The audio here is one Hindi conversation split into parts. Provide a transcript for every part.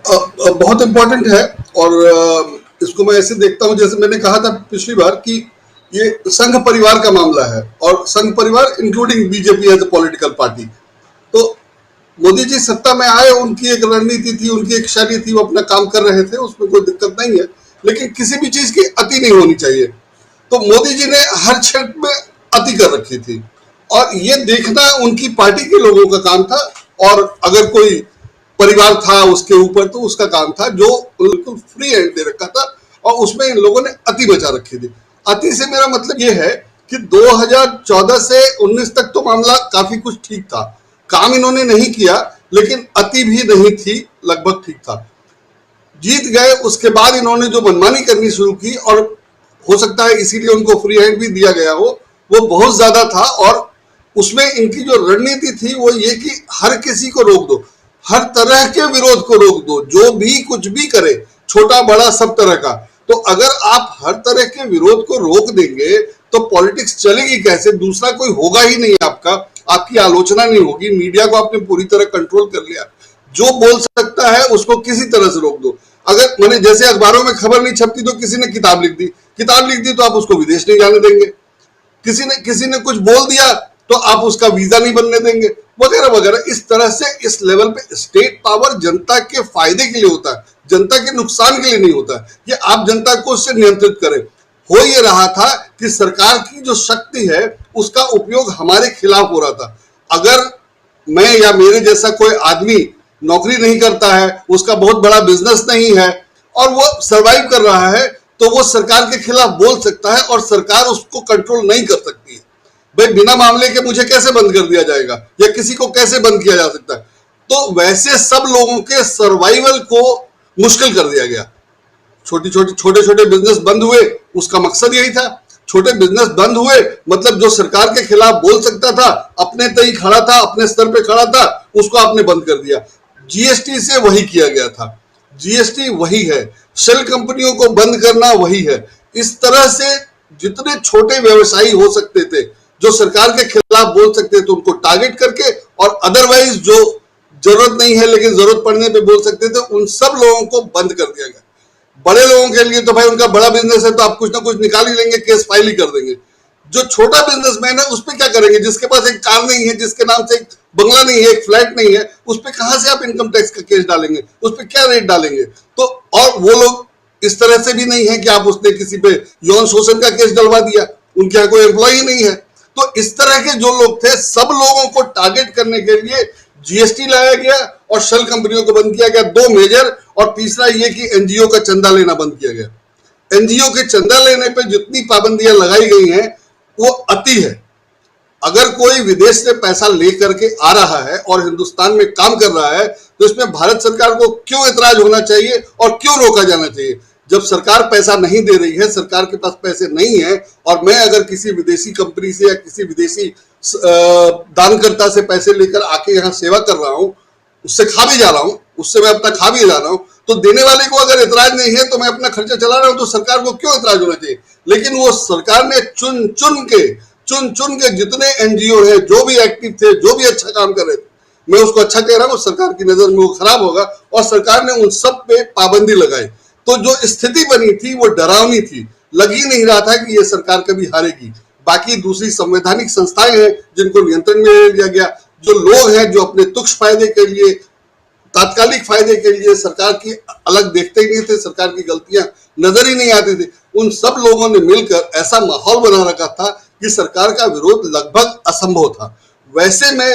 बहुत इम्पोर्टेंट है। और इसको मैं ऐसे देखता हूँ, जैसे मैंने कहा था पिछली बार कि ये संघ परिवार का मामला है, और Sangh Parivar including BJP as a political party. तो मोदी जी सत्ता में आए, उनकी एक रणनीति थी, उनकी एक शैली थी, वो अपना काम कर रहे थे, उसमें कोई दिक्कत नहीं है, लेकिन किसी भी चीज की अति नहीं होनी चाहिए। तो मोदी जी ने हर क्षेत्र में अति कर रखी थी, और ये देखना उनकी पार्टी के लोगों का काम था। और अगर कोई परिवार था उसके ऊपर, तो उसका काम था, जो बिल्कुल फ्री हैंड दे रखा था, और उसमें इन लोगों ने अति बचा रखी थी। अति से मेरा मतलब ये है कि 2014 से 19 तक तो मामला काफी कुछ ठीक था, काम इन्होंने नहीं किया, लेकिन अति भी नहीं थी, लगभग ठीक था। जीत गए, उसके बाद इन्होंने जो मनमानी करनी शुरू की, और हो सकता है इसीलिए उनको फ्री हैंड भी दिया गया हो, वो बहुत ज्यादा था। और उसमें इनकी जो रणनीति थी वो ये कि हर किसी को रोक दो, हर तरह के विरोध को रोक दो, जो भी कुछ भी करे, छोटा बड़ा सब तरह का। तो अगर आप हर तरह के विरोध को रोक देंगे तो पॉलिटिक्स चलेगी कैसे? दूसरा कोई होगा ही नहीं आपका, आपकी आलोचना नहीं होगी, मीडिया को आपने पूरी तरह कंट्रोल कर लिया, जो बोल सकता है उसको किसी तरह से रोक दो। अगर मैंने जैसे अखबारों में खबर नहीं छपती तो किसी ने किताब लिख दी तो आप उसको विदेश नहीं जाने देंगे। किसी ने कुछ बोल दिया तो आप उसका वीजा नहीं बनने देंगे, वगैरह वगैरह। इस तरह से इस लेवल पे स्टेट पावर जनता के फायदे के लिए होता है, जनता के नुकसान के लिए नहीं होता है। ये आप जनता को उससे नियंत्रित करें। हो ये रहा था कि सरकार की जो शक्ति है उसका उपयोग हमारे खिलाफ हो रहा था। अगर मैं या मेरे जैसा कोई आदमी नौकरी नहीं करता है, उसका बहुत बड़ा बिजनेस नहीं है, और वो सरवाइव कर रहा है, तो वो सरकार के खिलाफ बोल सकता है, और सरकार उसको कंट्रोल नहीं कर सकती है। भाई बिना मामले के मुझे कैसे बंद कर दिया जाएगा, या किसी को कैसे बंद किया जा सकता है? तो वैसे सब लोगों के सर्वाइवल को मुश्किल कर दिया गया। छोटे छोटे बिजनेस बंद हुए, उसका मकसद यही था। छोटे बिजनेस बंद हुए मतलब जो सरकार के खिलाफ बोल सकता था, अपने तय खड़ा था, अपने स्तर पे खड़ा था, उसको आपने बंद कर दिया। जीएसटी से वही किया गया था, जीएसटी वही है, शेल कंपनियों को बंद करना वही है। इस तरह से जितने छोटे व्यवसायी हो सकते थे, जो सरकार के खिलाफ बोल सकते थे, उनको टारगेट करके, और अदरवाइज जो जरूरत नहीं है लेकिन जरूरत पड़ने पे बोल सकते थे, उन सब लोगों को बंद कर दिया गया। बड़े लोगों के लिए तो भाई उनका बड़ा बिजनेस है, तो आप कुछ ना कुछ निकाल ही लेंगे, केस फाइल ही कर देंगे। जो छोटा बिजनेसमैन है उस पर क्या करेंगे? जिसके पास एक कार नहीं है, जिसके नाम से एक बंगला नहीं है, एक फ्लैट नहीं है, उस पर कहां से आप इनकम टैक्स का केस डालेंगे? उस पर क्या रेट डालेंगे? तो और वो लोग इस तरह से भी नहीं है कि आप उसने किसी पे यौन शोषण का केस डलवा दिया, उनके यहाँ कोई एम्प्लॉय नहीं है। तो इस तरह के जो लोग थे, सब लोगों को टारगेट करने के लिए जीएसटी लाया गया और शेल कंपनियों को बंद किया गया, दो मेजर। और तीसरा ये कि एनजीओ का चंदा लेना बंद किया गया। एनजीओ के चंदा लेने पे जितनी पाबंदियां लगाई गई हैं वो अति है। अगर कोई विदेश से पैसा लेकर के आ रहा है और हिंदुस्तान में काम कर रहा है, तो इसमें भारत सरकार को क्यों ऐतराज होना चाहिए और क्यों रोका जाना चाहिए? जब सरकार पैसा नहीं दे रही है, सरकार के पास पैसे नहीं है, और मैं अगर किसी विदेशी कंपनी से या किसी विदेशी दानकर्ता से पैसे लेकर आके यहाँ सेवा कर रहा हूँ, उससे खा भी जा रहा हूँ, उससे मैं अपना खा भी जा रहा हूँ, तो देने वाले को अगर ऐतराज नहीं है तो मैं अपना खर्चा चला रहा हूँ, तो सरकार को क्यों ऐतराज होना चाहिए? लेकिन वो सरकार ने चुन चुन के जितने एनजीओ है, जो भी एक्टिव थे, जो भी अच्छा काम कर रहे थे, मैं उसको अच्छा कह रहा हूँ, सरकार की नजर में वो खराब होगा, और सरकार ने उन सब पे पाबंदी लगाई। तो जो स्थिति बनी थी वो डरावनी थी, लग ही नहीं रहा था कि ये सरकार कभी हारेगी। बाकी दूसरी संवैधानिक संस्थाएं हैं जिनको नियंत्रण में ले लिया गया, जो लोग हैं जो अपने तुच्छ फायदे के लिए, तात्कालिक फायदे के लिए सरकार की अलग देखते ही नहीं थे, सरकार की गलतियां नजर ही नहीं आती थी, उन सब लोगों ने मिलकर ऐसा माहौल बना रखा था कि सरकार का विरोध लगभग असंभव था। वैसे में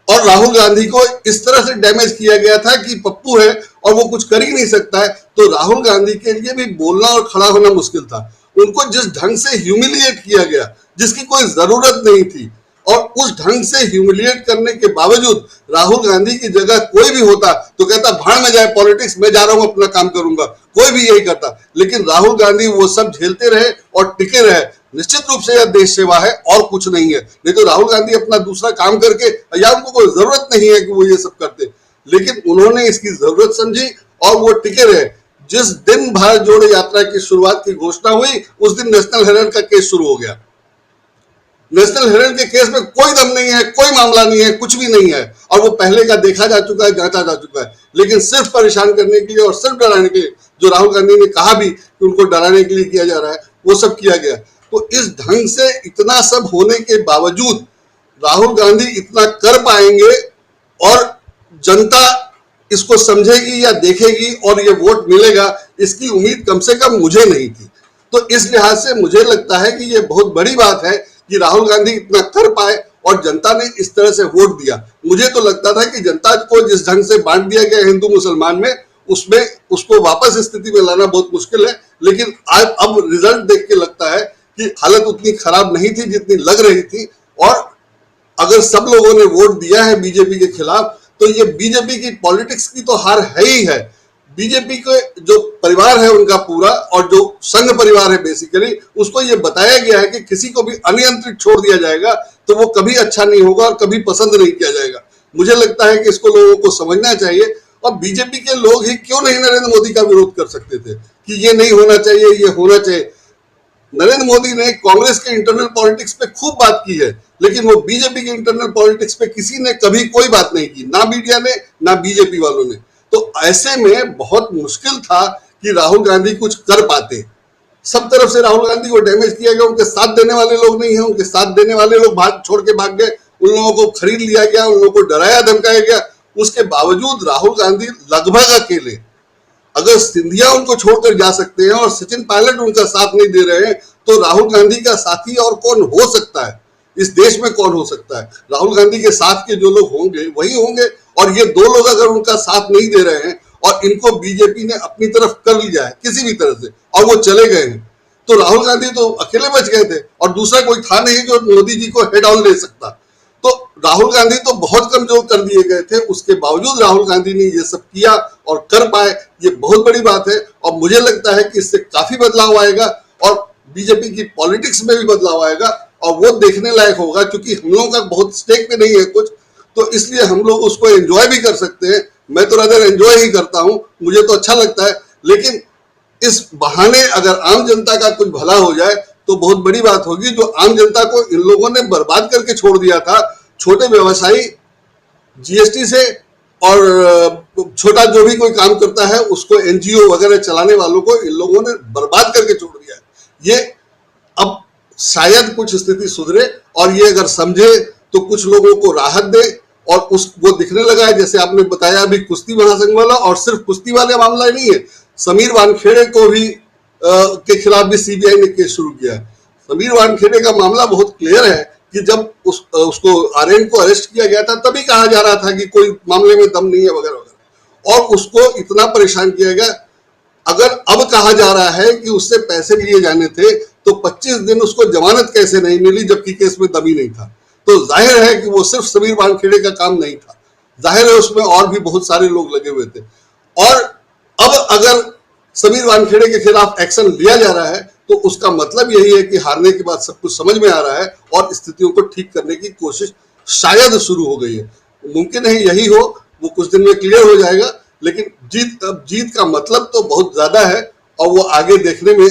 और राहुल गांधी को इस तरह से डैमेज किया गया था कि पप्पू है और वो कुछ कर ही नहीं सकता है, तो राहुल गांधी के लिए भी बोलना और खड़ा होना मुश्किल था। उनको जिस ढंग से ह्यूमिलिएट किया गया, जिसकी कोई जरूरत नहीं थी, और उस ढंग से ह्यूमिलिएट करने के बावजूद राहुल गांधी की जगह कोई भी होता तो कहता भाड़ में जाए पॉलिटिक्स, मैं जा रहा हूं, अपना काम करूंगा, कोई भी यही करता। लेकिन राहुल गांधी वो सब झेलते रहे और टिके रहे। निश्चित रूप से यह देश सेवा है और कुछ नहीं है, नहीं तो राहुल गांधी अपना दूसरा काम करके, या उनको कोई जरूरत नहीं है कि वो ये सब करते, लेकिन उन्होंने इसकी जरूरत समझी और वो टिके रहे। जिस दिन भारत जोड़ो यात्रा की शुरुआत की घोषणा हुई, उस दिन नेशनल हेराल्ड का केस शुरू हो गया। नेशनल हेराल्ड के केस में कोई दम नहीं है, कोई मामला नहीं है, कुछ भी नहीं है, और वो पहले का देखा जा चुका है, जांचा जा चुका है। लेकिन सिर्फ परेशान करने के लिए और सिर्फ डराने के लिए, जो राहुल गांधी ने कहा भी कि उनको डराने के लिए किया जा रहा है, वो सब किया गया। तो इस ढंग से इतना सब होने के बावजूद राहुल गांधी इतना कर पाएंगे और जनता इसको समझेगी या देखेगी और ये वोट मिलेगा, इसकी उम्मीद कम से कम मुझे नहीं थी। तो इस लिहाज से मुझे लगता है कि ये बहुत बड़ी बात है कि राहुल गांधी इतना कर पाए और जनता ने इस तरह से वोट दिया। मुझे तो लगता था कि जनता को जिस ढंग से बांट दिया गया हिंदू मुसलमान में, उसमें उसको वापस स्थिति में लाना बहुत मुश्किल है। लेकिन अब रिजल्ट देख के लगता है कि हालत उतनी खराब नहीं थी जितनी लग रही थी। और अगर सब लोगों ने वोट दिया है बीजेपी के खिलाफ, तो ये बीजेपी की पॉलिटिक्स की तो हार है ही है। बीजेपी के जो परिवार है उनका पूरा, और जो संघ परिवार है बेसिकली, उसको ये बताया गया है कि किसी को भी अनियंत्रित छोड़ दिया जाएगा तो वो कभी अच्छा नहीं होगा और कभी पसंद नहीं किया जाएगा। मुझे लगता है कि इसको लोगों को समझना चाहिए। और बीजेपी के लोग ही क्यों नहीं नरेंद्र मोदी का विरोध कर सकते थे कि ये नहीं होना चाहिए, ये होना चाहिए। नरेंद्र मोदी ने कांग्रेस के इंटरनल पॉलिटिक्स पे खूब बात की है, लेकिन वो बीजेपी के इंटरनल पॉलिटिक्स पे किसी ने कभी कोई बात नहीं की, ना मीडिया ने ना बीजेपी वालों ने। तो ऐसे में बहुत मुश्किल था कि राहुल गांधी कुछ कर पाते। सब तरफ से राहुल गांधी को डैमेज किया गया। उनके साथ देने वाले लोग नहीं है, उनके साथ देने वाले लोग भाग छोड़ के भाग गए, उन लोगों को खरीद लिया गया, उन लोगों को डराया धमकाया गया। उसके बावजूद राहुल गांधी लगभग अकेले, अगर सिंधिया उनको छोड़कर जा सकते हैं और सचिन पायलट उनका साथ नहीं दे रहे हैं, तो राहुल गांधी का साथी और कौन हो सकता है? इस देश में कौन हो सकता है? राहुल गांधी के साथ के जो लोग होंगे वही होंगे। और ये दो लोग अगर उनका साथ नहीं दे रहे हैं और इनको बीजेपी ने अपनी तरफ कर लिया है किसी भी तरह से और वो चले गए हैं, तो राहुल गांधी तो अकेले बच गए थे और दूसरा कोई था नहीं जो मोदी जी को हेड ऑन ले सकता। तो राहुल गांधी तो बहुत कमजोर कर दिए गए थे, उसके बावजूद राहुल गांधी ने ये सब किया और कर पाए, ये बहुत बड़ी बात है। और मुझे लगता है कि इससे काफी बदलाव आएगा और बीजेपी की पॉलिटिक्स में भी बदलाव आएगा और वो देखने लायक होगा। क्योंकि हम लोगों का बहुत स्टेक पे नहीं है कुछ, तो इसलिए हम लोग उसको एंजॉय भी कर सकते हैं। मैं तो रादर एंजॉय ही करता हूं, मुझे तो अच्छा लगता है। लेकिन इस बहाने अगर आम जनता का कुछ भला हो जाए तो बहुत बड़ी बात होगी। जो आम जनता को इन लोगों ने बर्बाद करके छोड़ दिया था, छोटे व्यवसायी जीएसटी से और छोटा जो भी कोई काम करता है उसको एनजीओ वगैरह चलाने वालों को इन लोगों ने बर्बाद करके छोड़ दिया है। ये अब शायद कुछ स्थिति सुधरे और ये अगर समझे तो कुछ लोगों को राहत दे। और उस वो दिखने लगा है, जैसे आपने बताया अभी कुश्ती महासंघ वाला, और सिर्फ कुश्ती वाले मामला ही नहीं है, समीर वानखेड़े को भी के खिलाफ भी सीबीआई ने केस शुरू किया है। समीर वानखेड़े का मामला बहुत क्लियर है कि जब उसको आर्यन को अरेस्ट किया गया था तभी कहा जा रहा था कि कोई मामले में दम नहीं है वगैरह वगैरह, और उसको इतना परेशान किया गया। अगर अब कहा जा रहा है कि उससे पैसे लिए जाने थे तो 25 दिन उसको जमानत कैसे नहीं मिली जबकि केस में दम ही नहीं था? तो जाहिर है कि वो सिर्फ समीर वानखेड़े का काम नहीं था, जाहिर है उसमें और भी बहुत सारे लोग लगे हुए थे। और अब अगर समीर वानखेड़े के खिलाफ एक्शन लिया जा रहा है तो उसका मतलब यही है कि हारने के बाद सब कुछ समझ में आ रहा है और स्थितियों को ठीक करने की कोशिश शायद शुरू हो गई है। मुमकिन है यही हो, वो कुछ दिन में क्लियर हो जाएगा। लेकिन जीत का मतलब तो बहुत ज्यादा है और वो आगे देखने में